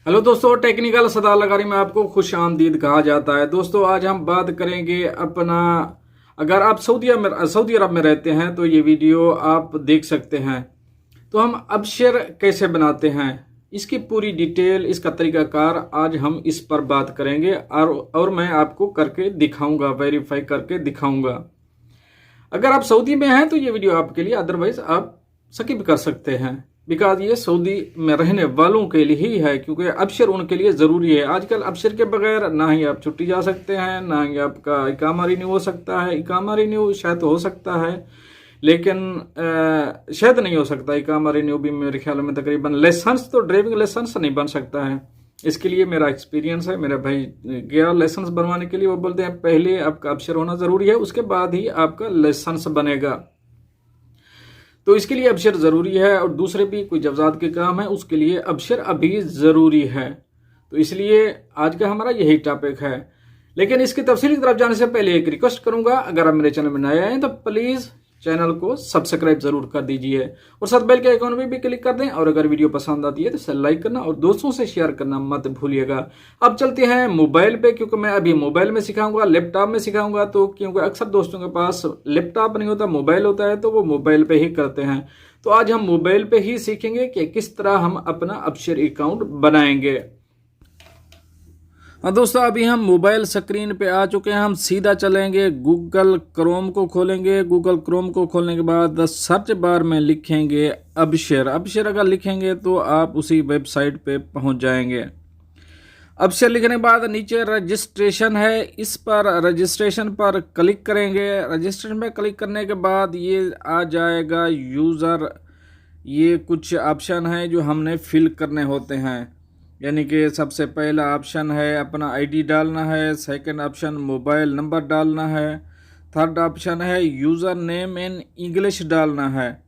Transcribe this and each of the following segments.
Hello दोस्तों, technical सदा लगारी में आपको खुश आमदीद कहा जाता है। दोस्तों, आज हम बात करेंगे अपना, अगर आप सऊदी अरब में रहते हैं तो ये वीडियो आप देख सकते हैं। तो हम अबशर कैसे बनाते हैं, इसकी पूरी डिटेल, इसका तरीकाकार आज हम इस पर बात करेंगे और मैं आपको करके दिखाऊंगा, वेरीफाई करके दिखाऊंगा। अगर आप सऊदी में हैं तो ये वीडियो आपके लिए, अदरवाइज आप स्किप कर सकते हैं, बिकॉज ये सऊदी में रहने वालों के लिए ही है, क्योंकि अबशर उनके लिए ज़रूरी है। आजकल अबशर के बगैर ना ही आप छुट्टी जा सकते हैं, ना ही आपका इकामा रिन्यू हो सकता है। इकामा रिन्यू शायद हो सकता है, लेकिन शायद नहीं हो सकता। इकामा रिन्यू भी मेरे ख्याल में तकरीबन, लाइसेंस तो ड्राइविंग लाइसेंस नहीं बन सकता है। इसके लिए मेरा एक्सपीरियंस है, मेरा भाई गया लाइसेंस बनवाने के लिए। वो बोलते हैं पहले आपका अबशर होना ज़रूरी है, उसके बाद ही आपका लाइसेंस बनेगा। तो इसके लिए अबशर ज़रूरी है, और दूसरे भी कोई जवजात के काम है उसके लिए अबशर अभी ज़रूरी है। तो इसलिए आज का हमारा यही टॉपिक है। लेकिन इसकी तफसील की तरफ जाने से पहले एक रिक्वेस्ट करूंगा, अगर आप मेरे चैनल में नए आए हैं तो प्लीज़ चैनल को सब्सक्राइब जरूर कर दीजिए और साथ बेल के आइकॉन पे भी क्लिक कर दें। और अगर वीडियो पसंद आती है तो इसे लाइक करना और दोस्तों से शेयर करना मत भूलिएगा। अब चलते हैं मोबाइल पे, क्योंकि मैं अभी मोबाइल में सिखाऊंगा, लैपटॉप में सिखाऊंगा तो क्योंकि अक्सर दोस्तों के पास लैपटॉप नहीं होता, मोबाइल होता है, तो वो मोबाइल पे ही करते हैं। तो आज हम मोबाइल पे ही सीखेंगे कि किस तरह हम अपना अबशर अकाउंट बनाएंगे। हाँ दोस्तों, अभी हम मोबाइल स्क्रीन पे आ चुके हैं। हम सीधा चलेंगे, गूगल क्रोम को खोलेंगे। गूगल क्रोम को खोलने के बाद सर्च बार में लिखेंगे अबशर। अबशर अगर लिखेंगे तो आप उसी वेबसाइट पे पहुंच जाएंगे। अबशर लिखने के बाद नीचे रजिस्ट्रेशन है, इस पर रजिस्ट्रेशन पर क्लिक करेंगे। रजिस्ट्रेशन पे क्लिक करने के बाद ये आ जाएगा यूज़र। ये कुछ ऑप्शन है जो हमने फिल करने होते हैं, यानी कि सबसे पहला ऑप्शन है अपना आईडी डालना है, सेकंड ऑप्शन मोबाइल नंबर डालना है, थर्ड ऑप्शन है यूज़र नेम इन इंग्लिश डालना है,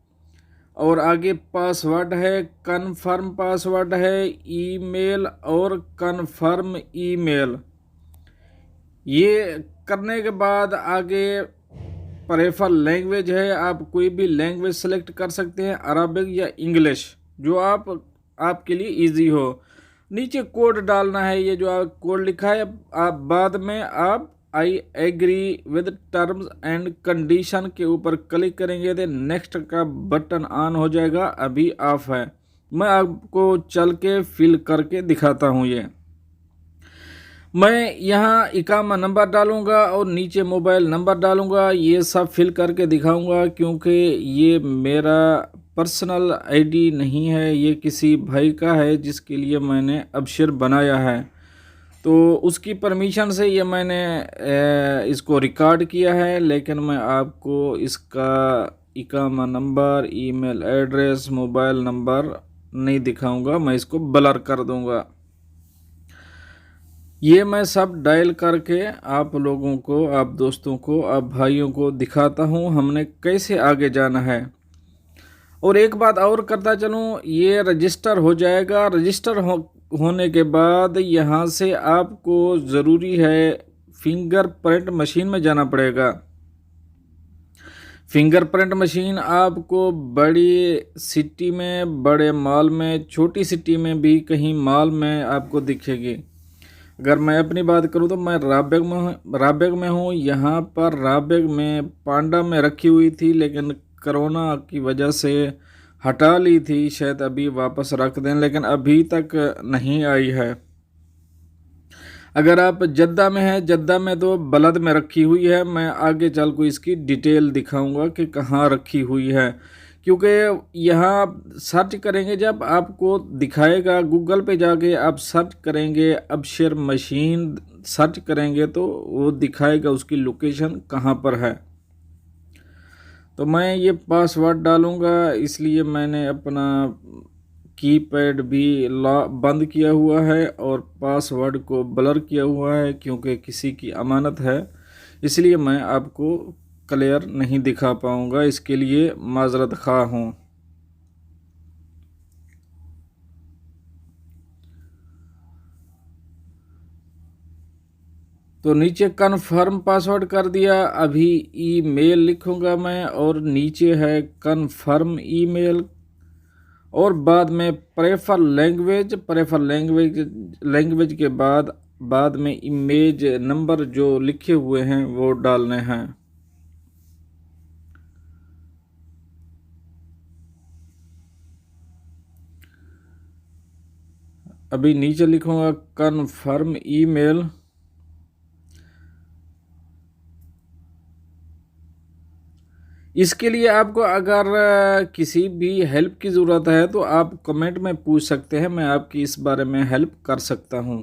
और आगे पासवर्ड है, कन्फर्म पासवर्ड है, ईमेल और कन्फर्म ईमेल। ये करने के बाद आगे प्रेफर लैंग्वेज है, आप कोई भी लैंग्वेज सेलेक्ट कर सकते हैं, अरबिक या इंग्लिश, जो आपके लिए इजी हो। नीचे कोड डालना है, ये जो आप कोड लिखा है, आप बाद में आप I agree with terms and condition के ऊपर क्लिक करेंगे तो नेक्स्ट का बटन ऑन हो जाएगा, अभी ऑफ है। मैं आपको चल के फिल करके दिखाता हूँ। ये मैं यहाँ इकामा नंबर डालूंगा और नीचे मोबाइल नंबर डालूंगा, ये सब फिल करके दिखाऊंगा, क्योंकि ये मेरा पर्सनल आईडी नहीं है, ये किसी भाई का है जिसके लिए मैंने अबशर बनाया है। तो उसकी परमिशन से ये मैंने इसको रिकॉर्ड किया है, लेकिन मैं आपको इसका इकामा number, email address, mobile number नहीं दिखाऊंगा, मैं इसको ब्लर कर दूंगा। ये मैं सब डायल करके आप लोगों को, आप दोस्तों को, आप भाइयों को दिखाता हूँ हमने कैसे आगे जाना है। और एक बात और करता चलूँ, ये रजिस्टर हो जाएगा। रजिस्टर होने के बाद यहाँ से आपको ज़रूरी है फिंगरप्रिंट मशीन में जाना पड़ेगा। फिंगरप्रिंट मशीन आपको बड़ी सिटी में, बड़े मॉल में, छोटी सिटी में भी कहीं मॉल में आपको दिखेगी। अगर मैं अपनी बात करूं तो मैं राबेग में हूं। यहाँ पर राबेग में पांडा में रखी हुई थी, लेकिन कोरोना की वजह से हटा ली थी, शायद अभी वापस रख दें, लेकिन अभी तक नहीं आई है। अगर आप जद्दा में हैं, जद्दा में तो बलद में रखी हुई है। मैं आगे चल को इसकी डिटेल दिखाऊंगा कि कहाँ रखी हुई है, क्योंकि यहाँ सर्च करेंगे जब आपको दिखाएगा, गूगल पे जाके आप सर्च करेंगे अबशर मशीन सर्च करेंगे तो वो दिखाएगा उसकी लोकेशन कहाँ पर है। तो मैं ये पासवर्ड डालूंगा, इसलिए मैंने अपना कीपैड भी बंद किया हुआ है और पासवर्ड को ब्लर किया हुआ है, क्योंकि किसी की अमानत है, इसलिए मैं आपको क्लियर नहीं दिखा पाऊंगा, इसके लिए माजरत ख़्वाह हूँ। तो नीचे कन्फर्म पासवर्ड कर दिया। अभी ईमेल लिखूंगा मैं, और नीचे है कन्फर्म ईमेल, और बाद में प्रेफर लैंग्वेज के बाद में इमेज नंबर जो लिखे हुए हैं वो डालने हैं। अभी नीचे लिखूंगा कन्फर्म ईमेल। इसके लिए आपको अगर किसी भी हेल्प की ज़रूरत है तो आप कमेंट में पूछ सकते हैं, मैं आपकी इस बारे में हेल्प कर सकता हूँ।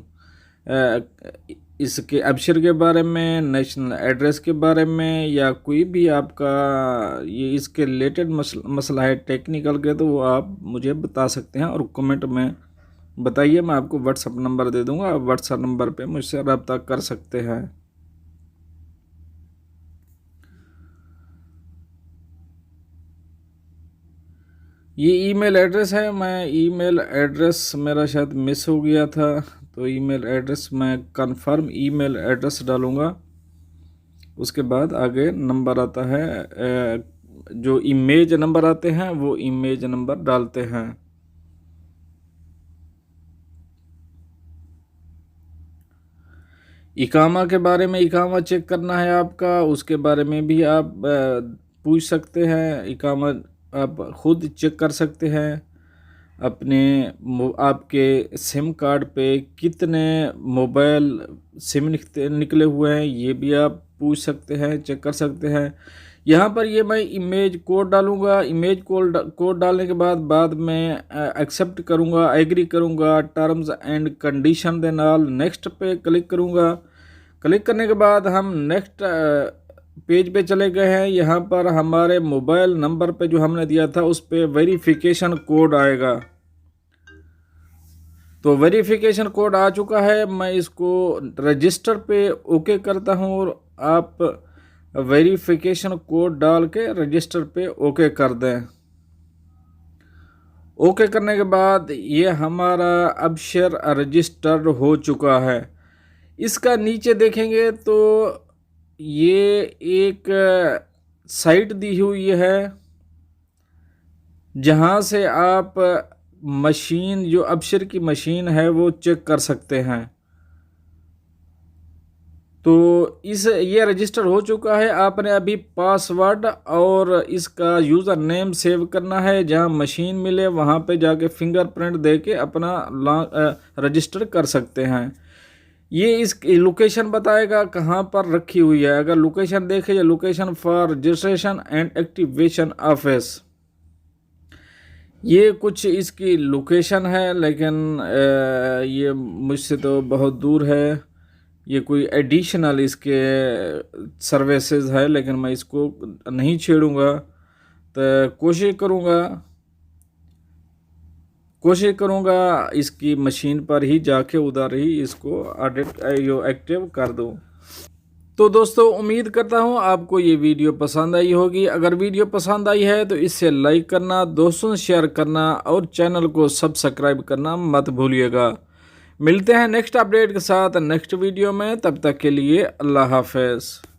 इसके अबशर के बारे में, नेशनल एड्रेस के बारे में, या कोई भी आपका ये इसके रिलेटेड मसला है टेक्निकल के, तो वो आप मुझे बता सकते हैं और कमेंट में बताइए। मैं आपको व्हाट्सअप नंबर दे दूँगा, आप व्हाट्सअप नंबर पे मुझसे रब्ता कर सकते हैं। ये ईमेल एड्रेस है। मैं ईमेल एड्रेस मेरा शायद मिस हो गया था, तो ईमेल एड्रेस मैं कन्फर्म ईमेल एड्रेस डालूँगा। उसके बाद आगे नंबर आता है, जो इमेज नंबर आते हैं वो इमेज नंबर डालते हैं। इकामा के बारे में, इकामा चेक करना है आपका, उसके बारे में भी आप पूछ सकते हैं। इकामा आप खुद चेक कर सकते हैं। आपके सिम कार्ड पे कितने मोबाइल सिम निकले हुए हैं ये भी आप पूछ सकते हैं, चेक कर सकते हैं। यहाँ पर ये मैं इमेज कोड डालूँगा। इमेज कोड डालने के बाद में एक्सेप्ट करूँगा, एग्री करूँगा, टर्म्स एंड कंडीशन दे नाल नेक्स्ट पे क्लिक करूँगा। क्लिक करने के बाद हम नेक्स्ट पेज पे चले गए हैं। यहाँ पर हमारे मोबाइल नंबर पे जो हमने दिया था उस पे वेरिफिकेशन कोड आएगा। तो वेरिफिकेशन कोड आ चुका है, मैं इसको रजिस्टर पे ओके करता हूँ और आप वेरिफिकेशन कोड डाल के रजिस्टर पे ओके कर दें। ओके करने के बाद ये हमारा अबशर रजिस्टर्ड हो चुका है। इसका नीचे देखेंगे तो ये एक साइट दी हुई है जहाँ से आप मशीन, जो अबशर की मशीन है वो चेक कर सकते हैं। तो ये रजिस्टर हो चुका है। आपने अभी पासवर्ड और इसका यूज़र नेम सेव करना है। जहाँ मशीन मिले वहाँ पे जाके फिंगरप्रिंट दे के अपना रजिस्टर कर सकते हैं। ये इस लोकेशन बताएगा कहाँ पर रखी हुई है। अगर लोकेशन देखें, location for registration and activation office, ये कुछ इसकी लोकेशन है, लेकिन ये मुझसे तो बहुत दूर है। ये कोई एडिशनल इसके सर्विसेज है, लेकिन मैं इसको नहीं छेड़ूंगा। तो कोशिश करूंगा इसकी मशीन पर ही जाके उधर ही इसको एक्टिव कर दूं। तो दोस्तों, उम्मीद करता हूं आपको ये वीडियो पसंद आई होगी। अगर वीडियो पसंद आई है तो इसे लाइक करना, दोस्तों से शेयर करना और चैनल को सब्सक्राइब करना मत भूलिएगा। मिलते हैं नेक्स्ट अपडेट के साथ नेक्स्ट वीडियो में। तब तक के लिए अल्लाह हाफ़िज़।